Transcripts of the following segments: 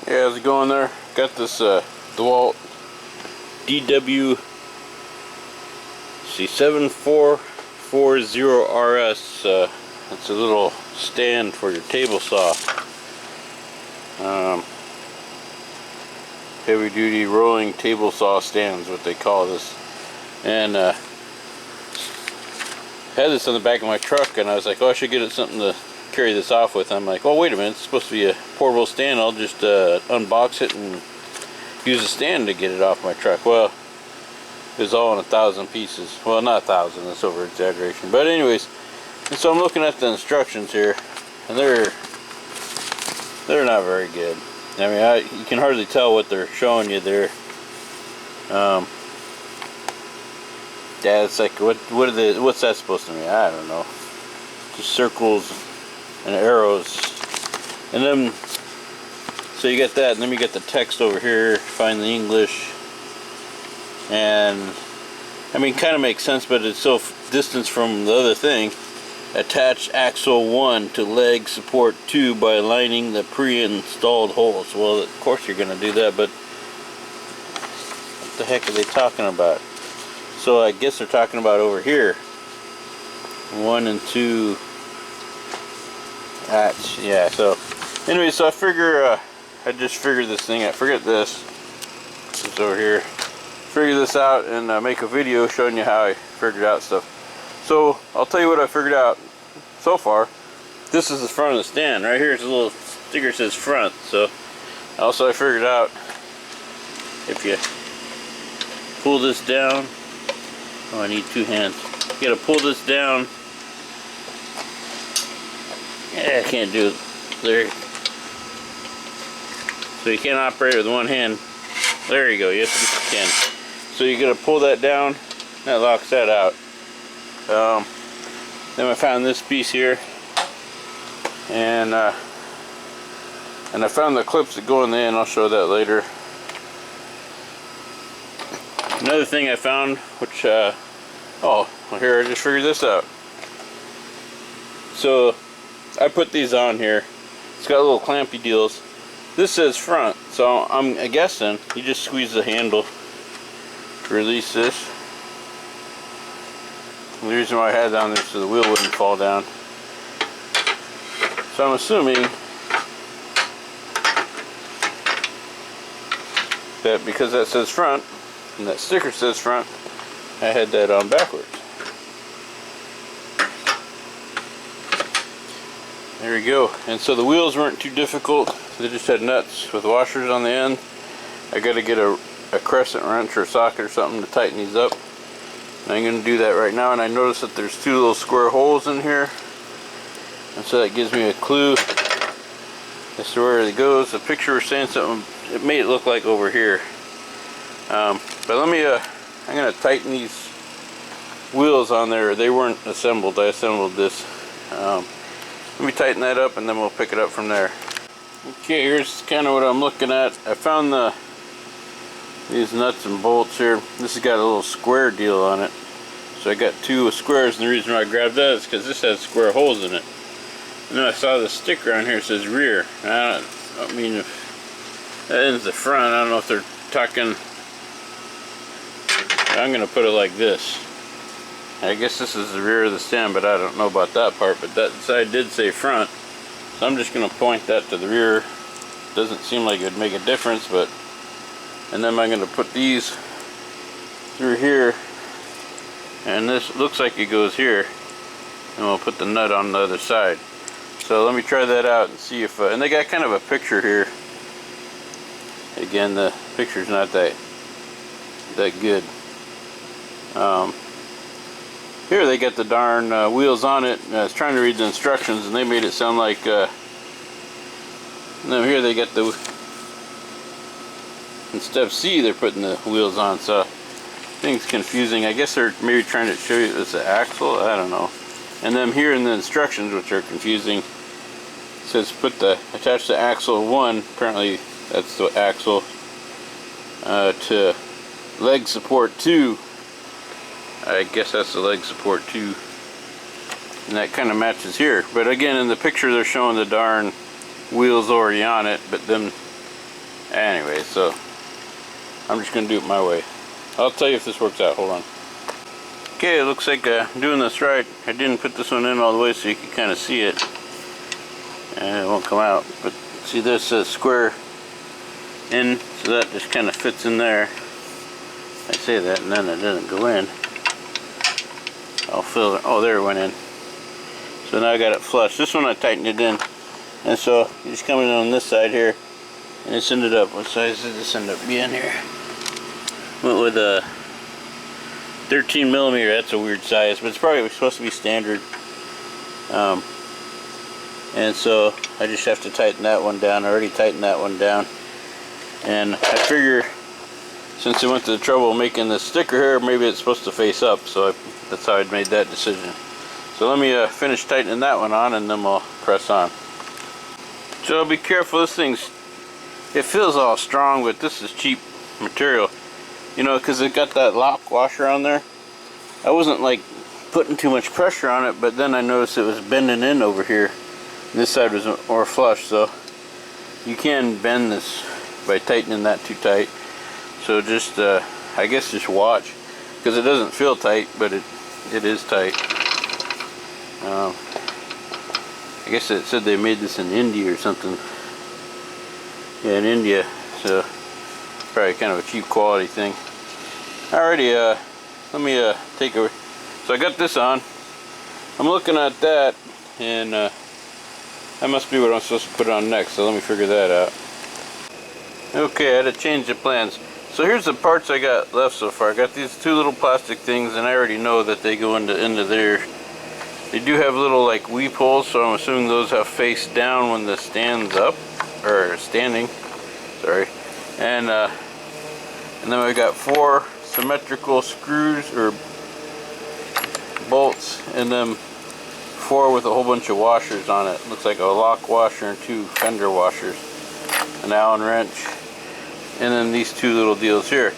Yeah, how's it going there? Got this Dewalt DWE7440RS. It's a little stand for your table saw. Heavy duty rolling table saw stand is what they call this. And had this on the back of my truck, and I was like, oh, I should get it something to carry this off with. I'm like, oh, wait a minute, it's supposed to be a portable stand. I'll just unbox it and use a stand to get it off my truck. Well, it was all in 1,000 pieces. Well, not 1,000, that's over exaggeration. But anyways, and so I'm looking at the instructions here, and they're not very good. I mean, you can hardly tell what they're showing you there. Yeah, it's like, what's that supposed to mean? I don't know. Just circles and arrows. And then, so you get that, and then you get the text over here, find the English. And, I mean, kind of makes sense, but it's so distant from the other thing. Attach axle 1 to leg support 2 by aligning the pre-installed holes. Well, of course you're going to do that, but what the heck are they talking about? So I guess they're talking about over here. 1 and 2. Yeah, so anyway, so I figure I just figured this thing out. Forget this. It's over here. Figure this out and make a video showing you how I figured out stuff. So I'll tell you what I figured out so far. This is the front of the stand. Right here is a little sticker that says front. So also I figured out if you pull this down. Oh, I need 2 hands. You gotta pull this down. Yeah, I can't do it there. So you can't operate with one hand. There you go. Yes, you can. So you gotta pull that down. That locks that out. Then I found this piece here, and I found the clips that go in the end. I'll show that later. Another thing I found, which oh, well, here I just figured this out. So I put these on here. It's got little clampy deals. This says front, so I'm guessing you just squeeze the handle to release this. The reason why I had it down there so the wheel wouldn't fall down. So I'm assuming that because that says front and that sticker says front, I had that on backwards. There we go. And so the wheels weren't too difficult. They just had nuts with washers on the end. I got to get a crescent wrench or a socket or something to tighten these up. And I'm going to do that right now. And I noticed that there's 2 little square holes in here. And so that gives me a clue as to where it goes. The picture was saying something, it made it look like over here. But let me, I'm going to tighten these wheels on there. They weren't assembled. I assembled this. Let me tighten that up and then we'll pick it up from there. Okay, here's kind of what I'm looking at. I found these nuts and bolts here. This has got a little square deal on it. So I got 2 squares, and the reason why I grabbed that is because this has square holes in it. And then I saw the sticker on here that says rear. I mean, if that ends the front, I don't know if they're talking. I'm going to put it like this. I guess this is the rear of the stand, but I don't know about that part. But that side did say front, so I'm just going to point that to the rear. Doesn't seem like it would make a difference, but. And then I'm going to put these through here, and this looks like it goes here, and we'll put the nut on the other side. So let me try that out and see if, and they got kind of a picture here. Again, the picture's not that good. Here they got the darn wheels on it. I was trying to read the instructions, and they made it sound like, no, here they got the, instead of C, they're putting the wheels on, so things confusing. I guess they're maybe trying to show you it's an axle. I don't know. And then here in the instructions, which are confusing, it says attach the axle 1. Apparently that's the axle to leg support 2. I guess that's the leg support 2. And that kind of matches here. But again, in the picture they're showing the darn wheels already on it, but then Anyway, so I'm just gonna do it my way. I'll tell you if this works out. Hold on. Okay, it looks like I'm doing this right. I didn't put this one in all the way so you can kind of see it, and it won't come out. But see, this square in, so that just kind of fits in there. I say that, and then it doesn't go in. I'll fill it. Oh, there it went in. So now I got it flush. This one I tightened it in, and so you just come in on this side here, and it's ended up. What size did this end up being here? Went with a 13 millimeter. That's a weird size, but it's probably supposed to be standard. And so I just have to tighten that one down. I already tightened that one down, and I figure since I went to the trouble of making this sticker here, maybe it's supposed to face up. So that's how I made that decision. So let me finish tightening that one on, and then we'll press on. So be careful. This thing's, it feels all strong, but this is cheap material. You know, because it got that lock washer on there. I wasn't like putting too much pressure on it, but then I noticed it was bending in over here. This side was more flush, so you can bend this by tightening that too tight. So just, I guess just watch, because it doesn't feel tight, but it is tight. I guess it said they made this in India or something. Yeah, in India, so probably kind of a cheap quality thing. Alrighty, let me take a. So I got this on. I'm looking at that, and that must be what I'm supposed to put on next. So let me figure that out. Okay, I had to change the plans. So here's the parts I got left so far. I got these two little plastic things, and I already know that they go into there. They do have little like weep holes, so I'm assuming those have face down when the stand's up or standing. Sorry, and then we got 4 symmetrical screws or bolts, and then 4 with a whole bunch of washers on it. Looks like a lock washer and 2 fender washers, an Allen wrench, and then these 2 little deals here.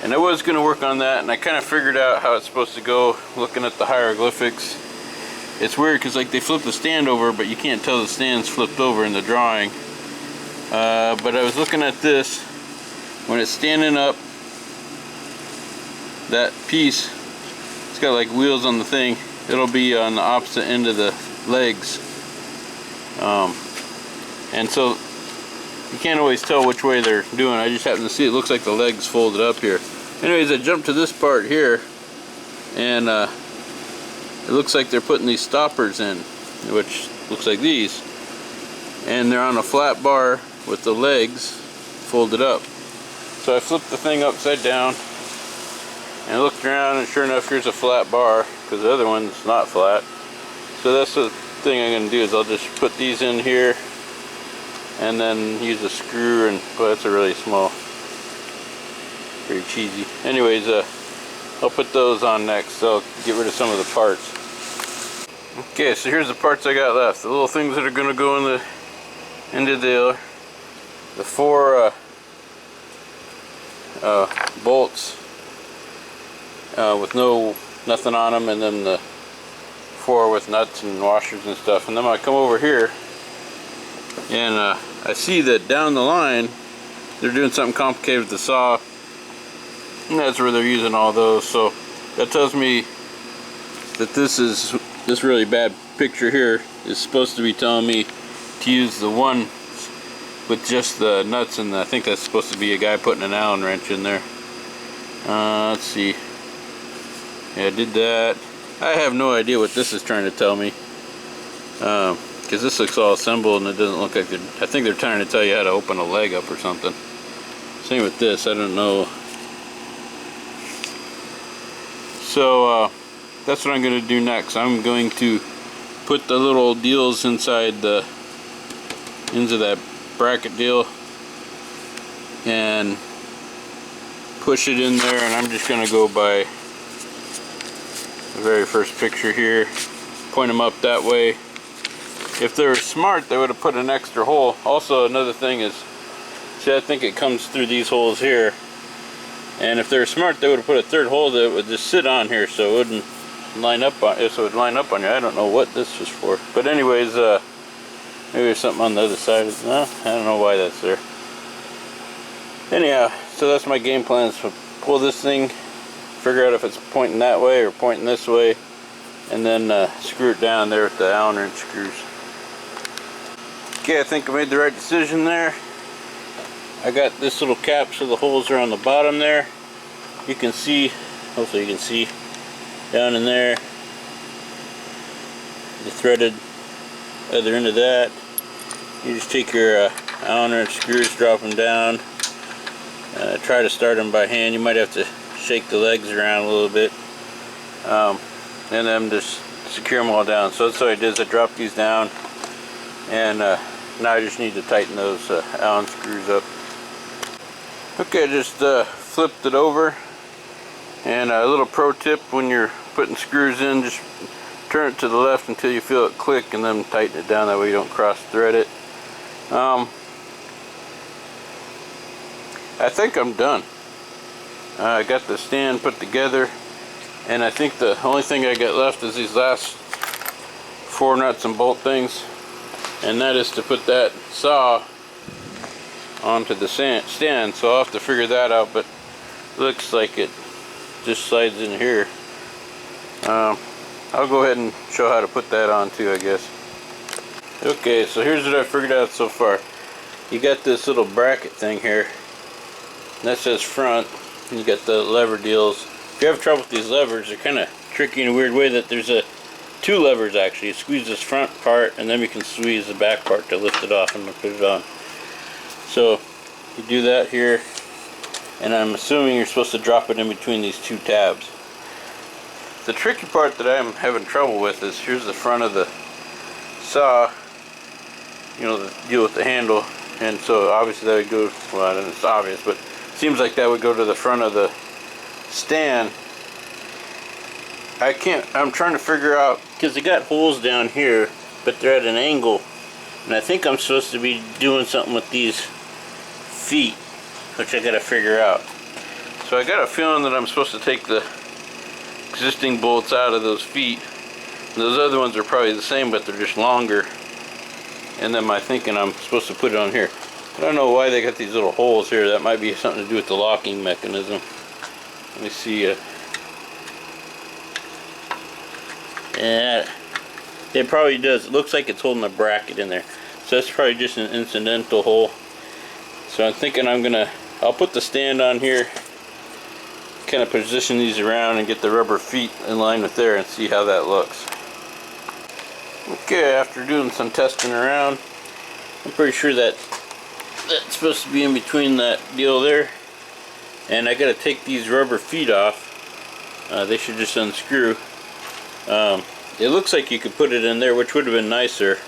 And I was going to work on that, and I kind of figured out how it's supposed to go looking at the hieroglyphics. It's weird because like they flip the stand over, but you can't tell the stand's flipped over in the drawing. But I was looking at this, when it's standing up, that piece, it's got like wheels on the thing, it'll be on the opposite end of the legs, and so you can't always tell which way they're doing. I just happen to see it looks like the legs folded up here. Anyways, I jumped to this part here, and it looks like they're putting these stoppers in, which looks like these, and they're on a flat bar with the legs folded up. So I flipped the thing upside down and looked around, and sure enough, here's a flat bar, because the other one's not flat. So that's the thing I'm going to do, is I'll just put these in here and then use a screw, and well, that's a really small, very cheesy. Anyways, I'll put those on next, so I'll get rid of some of the parts. Okay, so here's the parts I got left. The little things that are going to go into the 4 bolts with nothing on them, and then the 4 with nuts and washers and stuff. And then I come over here, and I see that down the line they're doing something complicated with the saw, and that's where they're using all those. So that tells me that this really bad picture here is supposed to be telling me to use the one with just the nuts, and I think that's supposed to be a guy putting an Allen wrench in there. Let's see. Yeah, I did that. I have no idea what this is trying to tell me, because this looks all assembled, and it doesn't look like I think they're trying to tell you how to open a leg up or something. Same with this, I don't know. So that's what I'm going to do next. I'm going to put the little deals inside the ends of that bracket deal and push it in there, and I'm just going to go by the very first picture here, point them up that way. If they were smart, they would have put an extra hole. Also, another thing is, see, I think it comes through these holes here, and if they were smart, they would have put a third hole that would just sit on here, so it wouldn't line up on it. So it would line up on you. I don't know what this was for, but anyways, maybe there's something on the other side. No, I don't know why that's there. Anyhow, so that's my game plan, is to pull this thing, figure out if it's pointing that way or pointing this way, and then screw it down there with the Allen wrench screws. Okay, I think I made the right decision there. I got this little cap so the holes are on the bottom there. You can see, hopefully you can see, down in there, the threaded other end of that. You just take your Allen wrench screws, drop them down, try to start them by hand. You might have to shake the legs around a little bit, and then just secure them all down. So that's what I did, is I dropped these down, and now I just need to tighten those Allen screws up. Okay, I just flipped it over, and a little pro tip: when you're putting screws in, just turn it to the left until you feel it click, and then tighten it down. That way you don't cross thread it. I think I'm done. I got the stand put together, and I think the only thing I got left is these last 4 nuts and bolt things, and that is to put that saw onto the stand. So I'll have to figure that out, but looks like it just slides in here. I'll go ahead and show how to put that on too, I guess. Okay, so here's what I figured out so far. You got this little bracket thing here, and that says front. You got the lever deals. If you have trouble with these levers, they're kind of tricky in a weird way that there's 2 levers actually. You squeeze this front part, and then we can squeeze the back part to lift it off and put it on. So you do that here, and I'm assuming you're supposed to drop it in between these 2 tabs. The tricky part that I'm having trouble with is, here's the front of the saw, you know, the deal with the handle, and so obviously that would go, well, I don't know, it's obvious, but it seems like that would go to the front of the stand. I'm trying to figure out, because they got holes down here, but they're at an angle, and I think I'm supposed to be doing something with these feet, which I gotta figure out. So I got a feeling that I'm supposed to take the existing bolts out of those feet. Those other ones are probably the same, but they're just longer. And then my thinking, I'm supposed to put it on here. I don't know why they got these little holes here. That might be something to do with the locking mechanism. Let me see. Yeah, it probably does. It looks like it's holding a bracket in there. So that's probably just an incidental hole. So I'm thinking I'll put the stand on here, kind of position these around and get the rubber feet in line with there and see how that looks. Okay, after doing some testing around, I'm pretty sure that that's supposed to be in between that deal there, and I got to take these rubber feet off. They should just unscrew. It looks like you could put it in there, which would have been nicer,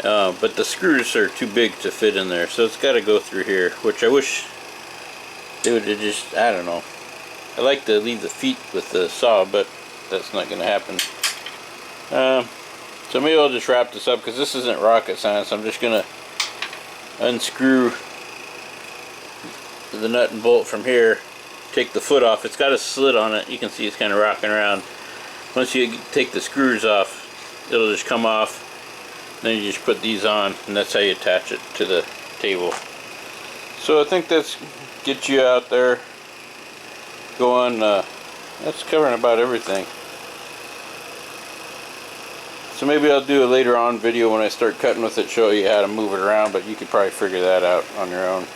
but the screws are too big to fit in there, so it's got to go through here, which I wish they would have just, I don't know. I like to leave the feet with the saw, but that's not going to happen. So maybe I'll just wrap this up, because this isn't rocket science. I'm just going to unscrew the nut and bolt from here, take the foot off. It's got a slit on it. You can see it's kind of rocking around. Once you take the screws off, it'll just come off. Then you just put these on, and that's how you attach it to the table. So I think that's get you out there going. That's covering about everything. So maybe I'll do a later on video when I start cutting with it, show you how to move it around, but you could probably figure that out on your own.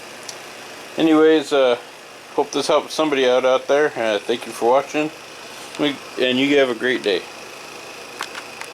Anyways, hope this helps somebody out there. Thank you for watching, and you have a great day.